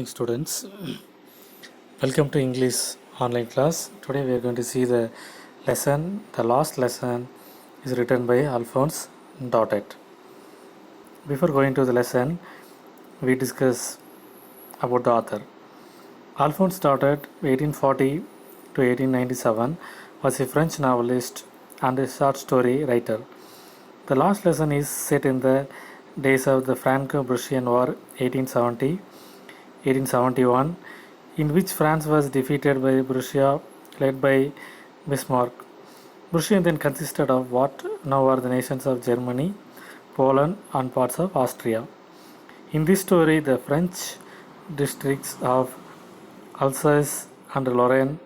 morning, students. Welcome to English online class. Today we are going to see the lesson. The last lesson is written by Alphonse Daudet. Before going to the lesson, we discuss about the author. Alphonse Daudet, 1840 to 1897, was a French novelist and a short story writer. The last lesson is set in the days of the Franco-Prussian War 1871, in which France was defeated by Prussia, led by Bismarck. Prussia then consisted of what now are the nations of Germany, Poland, and parts of Austria. In this story, the French districts of Alsace and Lorraine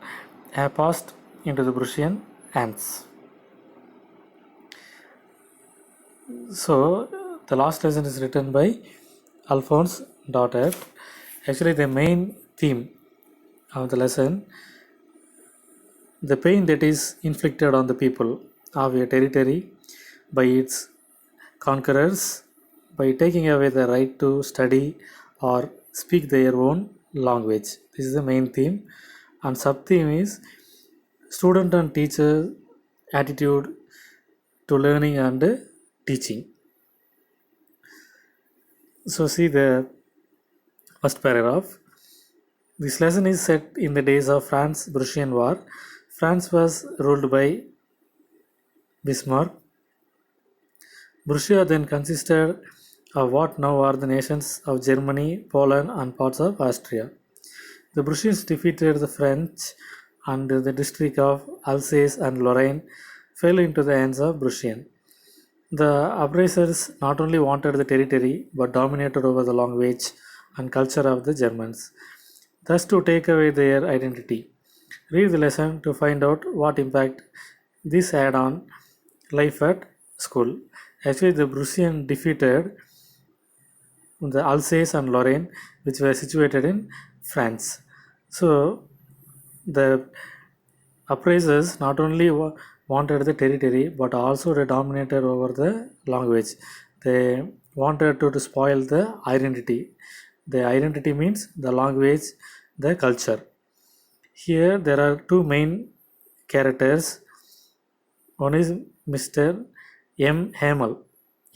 have passed into the Prussian hands. So, the last lesson is written by Alphonse Daudet. Actually, the main theme of the lesson, the pain that is inflicted on the people of a territory by its conquerors by taking away the right to study or speak their own language. This is the main theme, and sub-theme is student and teacher attitude to learning and teaching. So see the first paragraph. This lesson is set in the days of France-Prussian War. France was ruled by Bismarck. Prussia then consisted of what now are the nations of Germany, Poland, and parts of Austria. The Prussians defeated the French, and the district of Alsace and Lorraine fell into the hands of Prussians. The uprisers not only wanted the territory but dominated over the language and culture of the Germans, thus to take away their identity. Read the lesson to find out what impact this had on life at school. Actually, the Prussians defeated the Alsace and Lorraine, which were situated in France. So, the uprisers not only wanted the territory but also they dominated over the language. They wanted to spoil the identity. The identity means the language, the culture. Here there are two main characters. One is Mr. M. Hamel.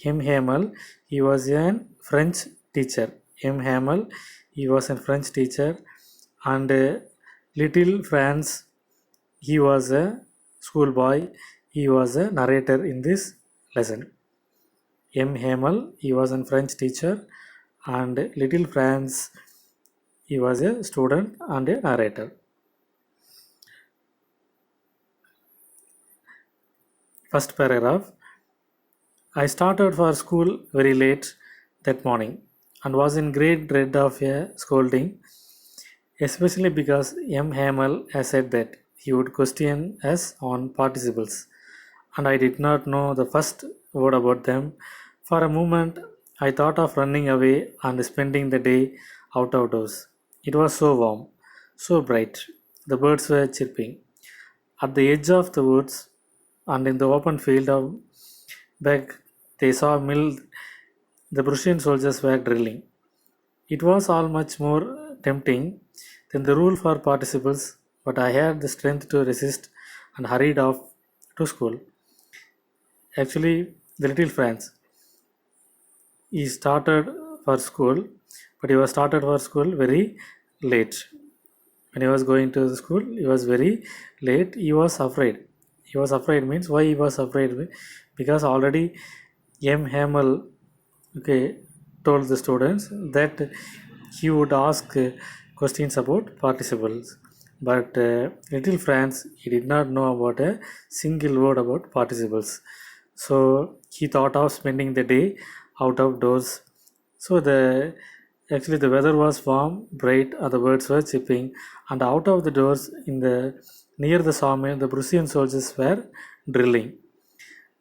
M. Hamel, he was a French teacher. M. Hamel, he was a French teacher, and Little Franz, he was a schoolboy. He was a narrator in this lesson. M. Hamel, he was a French teacher, and Little Franz, he was a student and a narrator. First paragraph. I started for school very late that morning and was in great dread of a scolding, especially because M. Hamel has said that he would question us on participles, and I did not know the first word about them. For a moment, I thought of running away and spending the day out of doors. It was so warm, so bright. The birds were chirping. At the edge of the woods and in the open field of back, they saw a mill the Prussian soldiers were drilling. It was all much more tempting than the rule for participles, but I had the strength to resist and hurried off to school. Actually, the little Franz, he started for school, but he was started for school very late. When he was going to the school, he was very late. He was afraid. He was afraid means why he was afraid? Because already M. Hamel, told the students that he would ask questions about participles. But little Franz, he did not know about a single word about participles. So he thought of spending the day out of doors. So the weather was warm, bright, and the birds were chirping. And out of the doors, near the sawmill, the Prussian soldiers were drilling.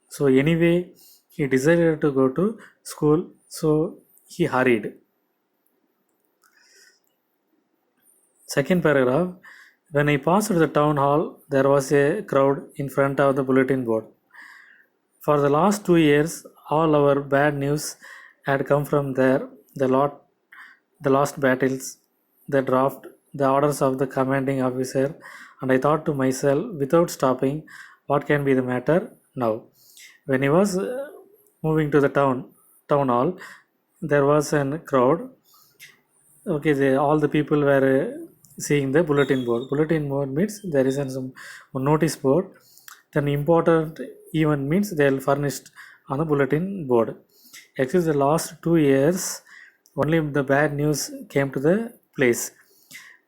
So anyway, he decided to go to school. So he hurried. Second paragraph. When I passed the town hall, there was a crowd in front of the bulletin board. For the last 2 years, all our bad news had come from there. The last battles, the draft, the orders of the commanding officer, and I thought to myself, without stopping, what can be the matter now? When he was moving to the town hall, there was a crowd. Okay, all the people were seeing the bulletin board. Bulletin board means there is some notice board. Then important event means they will furnished on the bulletin board. Actually, the last 2 years, only the bad news came to the place.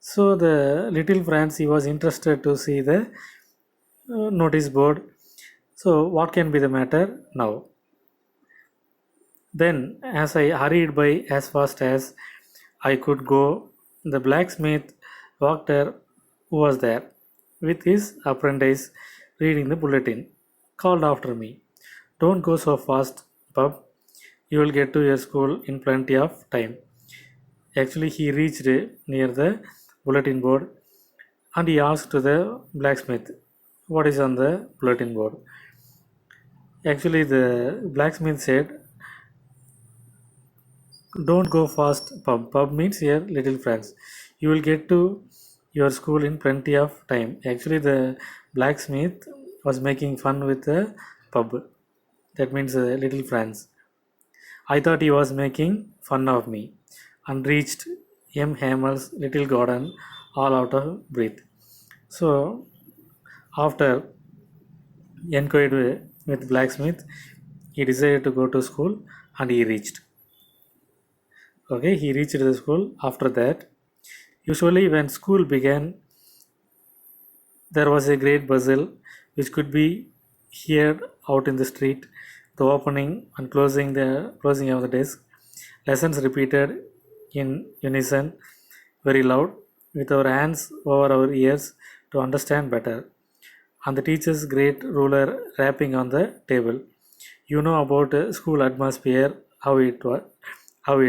So the little Franz, he was interested to see the notice board. So what can be the matter now? Then, as I hurried by as fast as I could go, the blacksmith Walter, who was there with his apprentice reading the bulletin, called after me. Don't go so fast, pup. You will get to your school in plenty of time. Actually, he reached near the bulletin board and he asked to the blacksmith, what is on the bulletin board? Actually, the blacksmith said, don't go fast, pub. Pub means here little friends. You will get to your school in plenty of time. Actually, the blacksmith was making fun with the pub. That means little friends. I thought he was making fun of me and reached M. Hamel's little garden all out of breath. So, after inquired with blacksmith, he decided to go to school and he reached. Okay, he reached the school after that. Usually, when school began, there was a great bustle which could be heard out in the street, the opening and closing of the desk, lessons repeated in unison, very loud, with our hands over our ears to understand better, and the teacher's great ruler rapping on the table. You know about school atmosphere, how it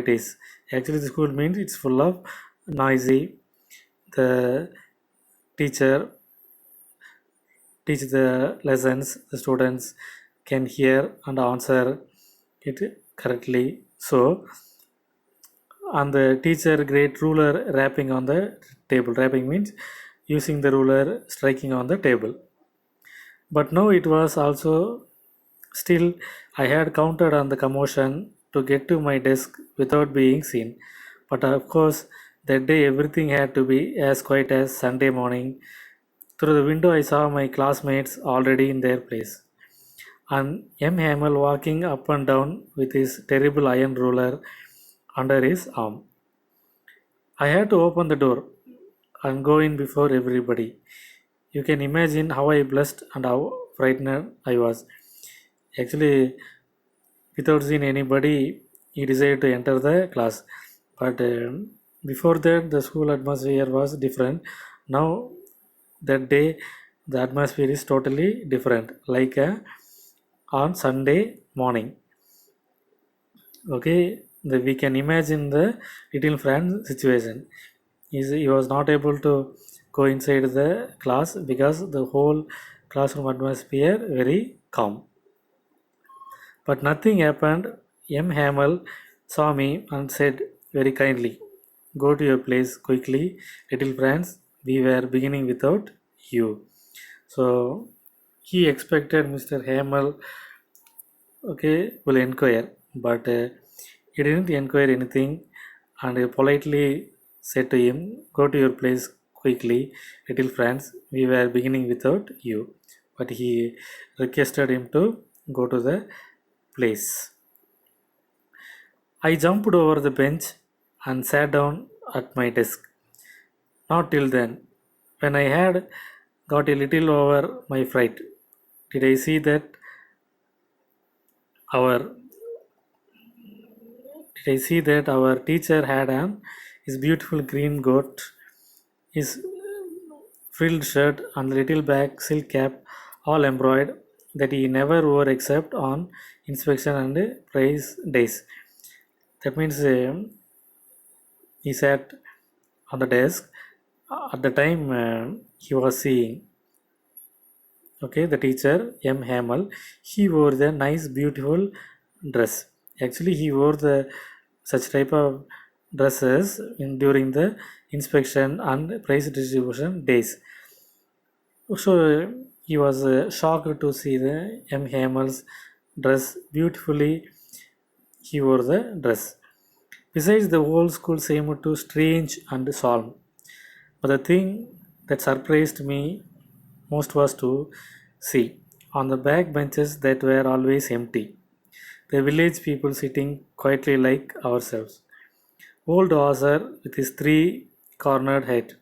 is. Actually, the school means it's full of noisy. The teacher teach the lessons, the students can hear and answer it correctly. So, and the teacher great ruler rapping on the table. Rapping means using the ruler striking on the table. But now it was also still I had counted on the commotion to get to my desk without being seen. But of course, that day everything had to be as quiet as Sunday morning. Through the window, I saw my classmates already in their place, and M. Hamel walking up and down with his terrible iron ruler under his arm. I had to open the door and go in before everybody. You can imagine how I blushed and how frightened I was. Actually, without seeing anybody, he decided to enter the class. But before that, the school atmosphere was different. Now, that day, the atmosphere is totally different, like on Sunday morning. Okay, we can imagine the little friend situation. He was not able to go inside the class because the whole classroom atmosphere very calm. But nothing happened. M. Hamel saw me and said very kindly, go to your place quickly, little friends. We were beginning without you. So he expected Mr. Hamel, okay, will inquire, but he didn't inquire anything and politely said to him, go to your place quickly, little friends. We were beginning without you. But he requested him to go to the place. I jumped over the bench and sat down at my desk. Not till then. When I had got a little over my fright, did I see that our our teacher had on his beautiful green coat, his frilled shirt, and the little black silk cap, all embroidered, that he never wore except on inspection and praise days. That means he sat on the desk. At the time he was seeing, okay, the teacher M. Hamel, he wore the nice, beautiful dress. Actually, he wore the such type of dresses during the inspection and prize distribution days. So he was shocked to see the M. Hamel's dress. Beautifully, he wore the dress. Besides, the whole school seemed to strange and solemn. But the thing that surprised me most was to see on the back benches that were always empty, the village people sitting quietly like ourselves. Old Ozer with his three cornered head,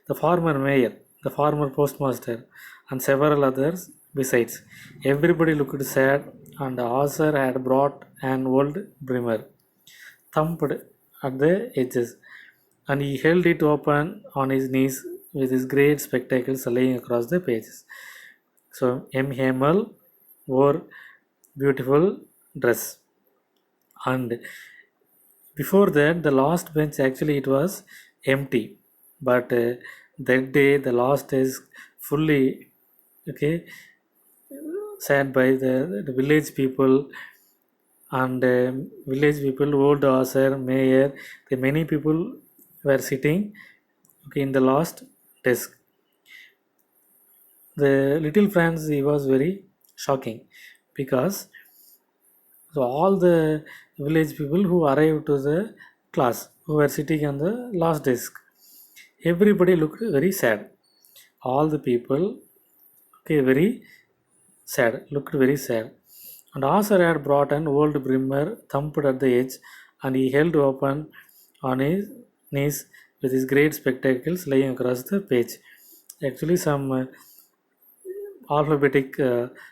the former mayor, the former postmaster, and several others besides. Everybody looked sad, and Ozer had brought an old brimmer, thumped at the edges, and he held it open on his knees with his great spectacles laying across the pages. So M. Hamel wore beautiful dress, and before that the last bench actually it was empty, but that day the last is fully okay sat by the village people, and village people, old officer, mayor, the many people were sitting okay in the last desk. The little Franz he was very shocking because so all the village people who arrived to the class who were sitting on the last desk, everybody looked very sad. All the people okay very sad, looked very sad. And Asar had brought an old brimmer, thumped at the edge, and he held open on his knees with his great spectacles laying across the page. Actually, some alphabetic,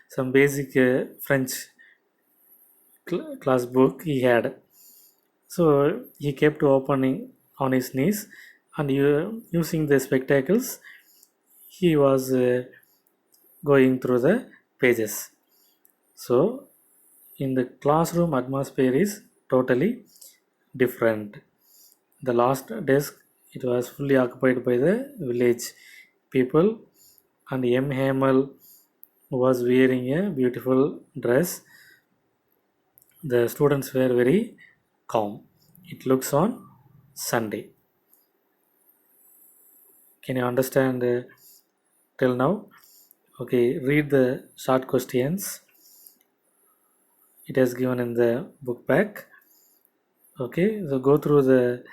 some basic French class book he had. So he kept opening on his knees, and using the spectacles, he was going through the pages. So in the classroom atmosphere is totally different. The last desk it was fully occupied by the village people, and M. Hamel was wearing a beautiful dress. The students were very calm. It looks on Sunday. Can you understand till now? Okay, read the short questions. It is given in the book back. Okay, so go through the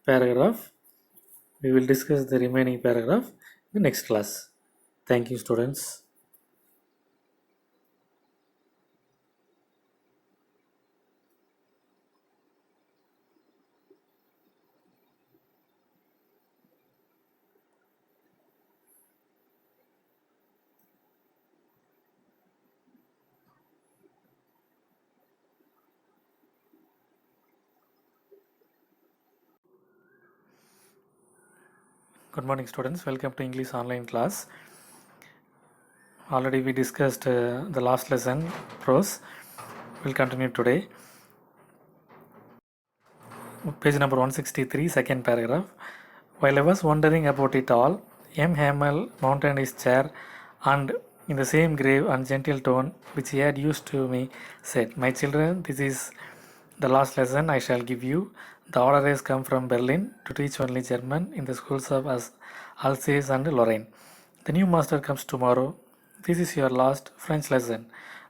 paragraph. We will discuss the remaining paragraph in the next class. Thank you, students. Good morning, students. Welcome to English online class. Already we discussed the last lesson, prose. We'll continue today. Page number 163, second paragraph. While I was wondering about it all, M. Hamel mounted his chair and, in the same grave and gentle tone which he had used to me, said, "My children, this is the last lesson I shall give you. The order has come from Berlin to teach only German in the schools of Alsace and Lorraine. The new master comes tomorrow. This is your last French lesson.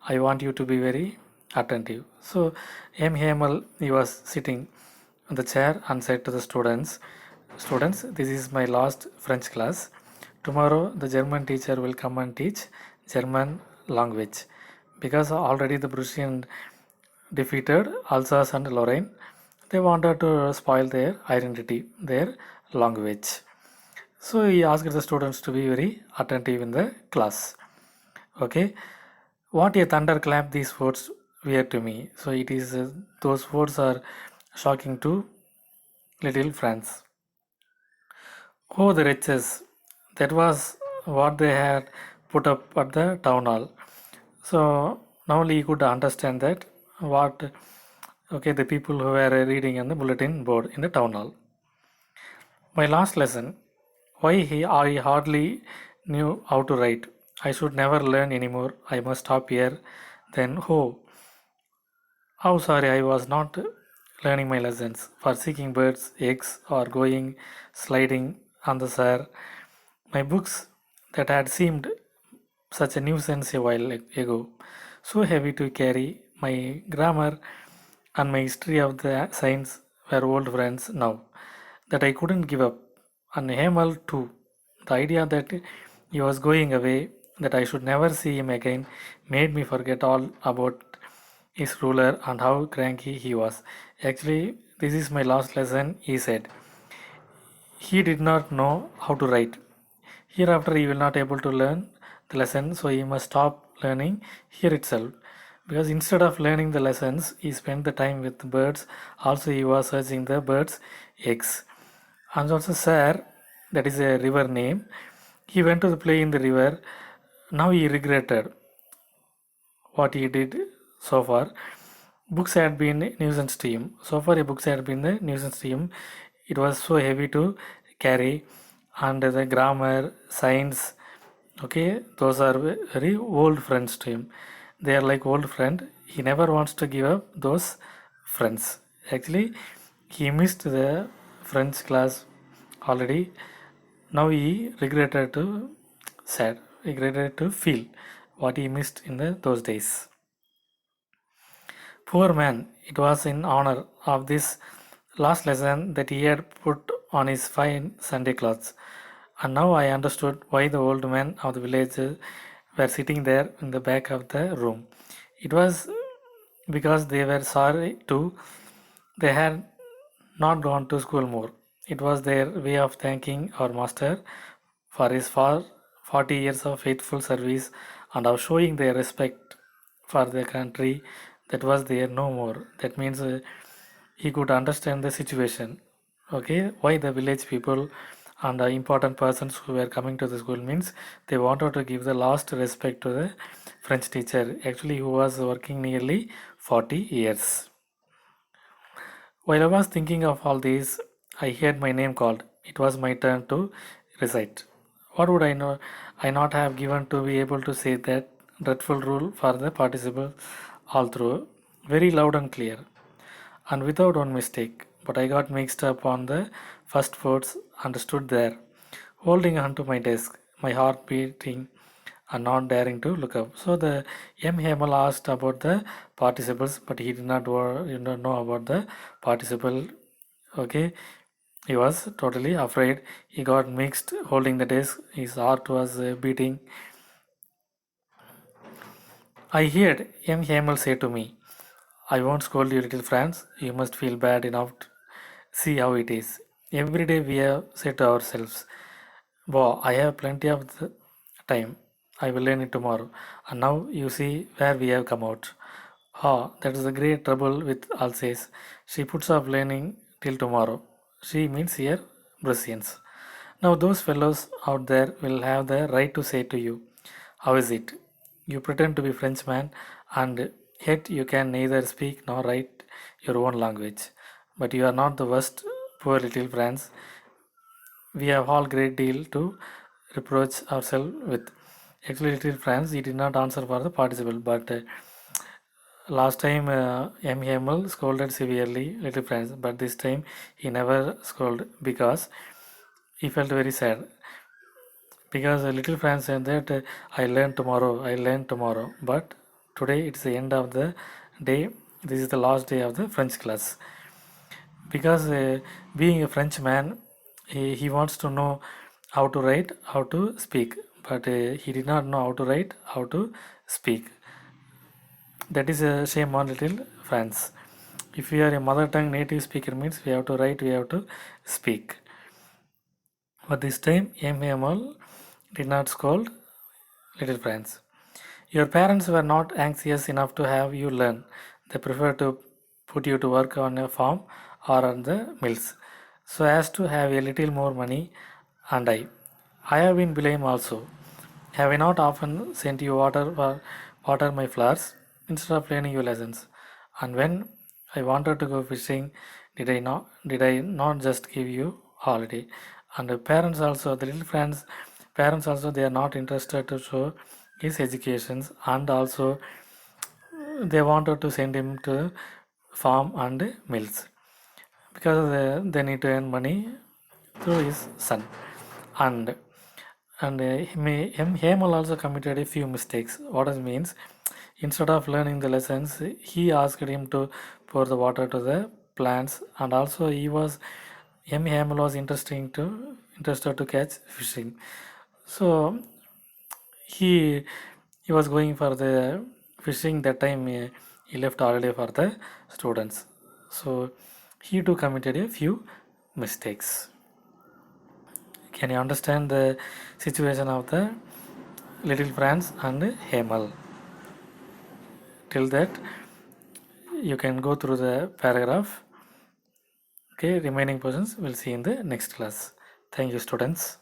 I want you to be very attentive." So M. Hamel, he was sitting on the chair and said to the students, "Students, this is my last French class. Tomorrow the German teacher will come and teach German language. Because already the Prussian defeated Alsace and Lorraine, they wanted to spoil their identity, their language. So he asked the students to be very attentive in the class. Okay, what a thunderclap these words were to me." So it is those words are shocking to little Franz. Oh, the wretches! That was what they had put up at the town hall. So now he could understand that what okay the people who were reading on the bulletin board in the town hall. My last lesson. I hardly knew how to write. I should never learn anymore. I must stop here. Then, oh, how sorry I was not learning my lessons, for seeking birds, eggs, or going sliding on the shore. My books that had seemed such a nuisance a while ago, so heavy to carry, my grammar and my history of the science were old friends now that I couldn't give up. And Hemal too. The idea that he was going away, that I should never see him again, made me forget all about his ruler and how cranky he was. Actually, this is my last lesson, he said. He did not know how to write. Hereafter, he will not able to learn the lesson, so he must stop learning here itself. Because instead of learning the lessons, he spent the time with the birds. Also, he was searching the birds' eggs. And also, Sir, that is a river name. He went to the play in the river. Now he regretted what he did so far. Books had been a nuisance to him. So far, books had been a nuisance to him. It was so heavy to carry, and the grammar, science, okay, those are very old friends to him. They are like old friend. He never wants to give up those friends. Actually, he missed the French class already. Now he regretted to sad, regretted to feel what he missed in those days. Poor man, it was in honor of this last lesson that he had put on his fine Sunday clothes. And now I understood why the old men of the village were sitting there in the back of the room. It was because they were sorry too. They had not gone to school more. It was their way of thanking our master for his 40 years of faithful service and of showing their respect for the country that was there no more. That means he could understand the situation. Okay, why the village people and the important persons who were coming to the school means they wanted to give the last respect to the French teacher, actually, who was working nearly 40 years. While I was thinking of all these, I heard my name called. It was my turn to recite. What would I know? I not have given to be able to say that dreadful rule for the participle all through, very loud and clear, and without one mistake. But I got mixed up on the first words and stood there, holding onto my desk, my heart beating and not daring to look up. So the M. Hemal asked about the participles, but he did not know about the participle. Okay, he was totally afraid. He got mixed, holding the desk. His heart was beating. I heard M. Hemal say to me, "I won't scold you, little Franz. You must feel bad enough to see how it is. Every day we have said to ourselves, wow, I have plenty of the time. I will learn it tomorrow. And now you see where we have come out. Ah, that is the great trouble with Alsace. She puts off learning till tomorrow. She means here Brussians. Now those fellows out there will have the right to say to you, how is it? You pretend to be Frenchman and yet you can neither speak nor write your own language. But you are not the worst, poor little France. We have all great deal to reproach ourselves with. Actually, little France, he did not answer for the participle, but last time M. Hamel scolded severely little France, but this time he never scolded because he felt very sad. Because little France said that I learn tomorrow, but today it's the end of the day. This is the last day of the French class. Because being a French man, he wants to know how to write, how to speak, but he did not know how to write, how to speak. That is a shame on little France. If you are a mother tongue native speaker, means we have to write, we have to speak. But this time, MML did not scold little France. Your parents were not anxious enough to have you learn. They preferred to put you to work on a farm or on the mills, so as to have a little more money. And I have been blamed also. Have I not often sent you water my flowers instead of learning your lessons? And when I wanted to go fishing, did I not just give you holiday? And the parents also, the little friends, parents also, they are not interested to show his educations, and also they wanted to send him to farm and mills because they need to earn money through his son. And Hemal also committed a few mistakes. What it means, instead of learning the lessons, he asked him to pour the water to the plants, and also Hemal was interested to catch fishing. So he he was going for the fishing that time. He left holiday for the students. So he too committed a few mistakes. Can you understand the situation of the Little Franz and Hemal? Till that, you can go through the paragraph. Okay, remaining portions we'll see in the next class. Thank you, students.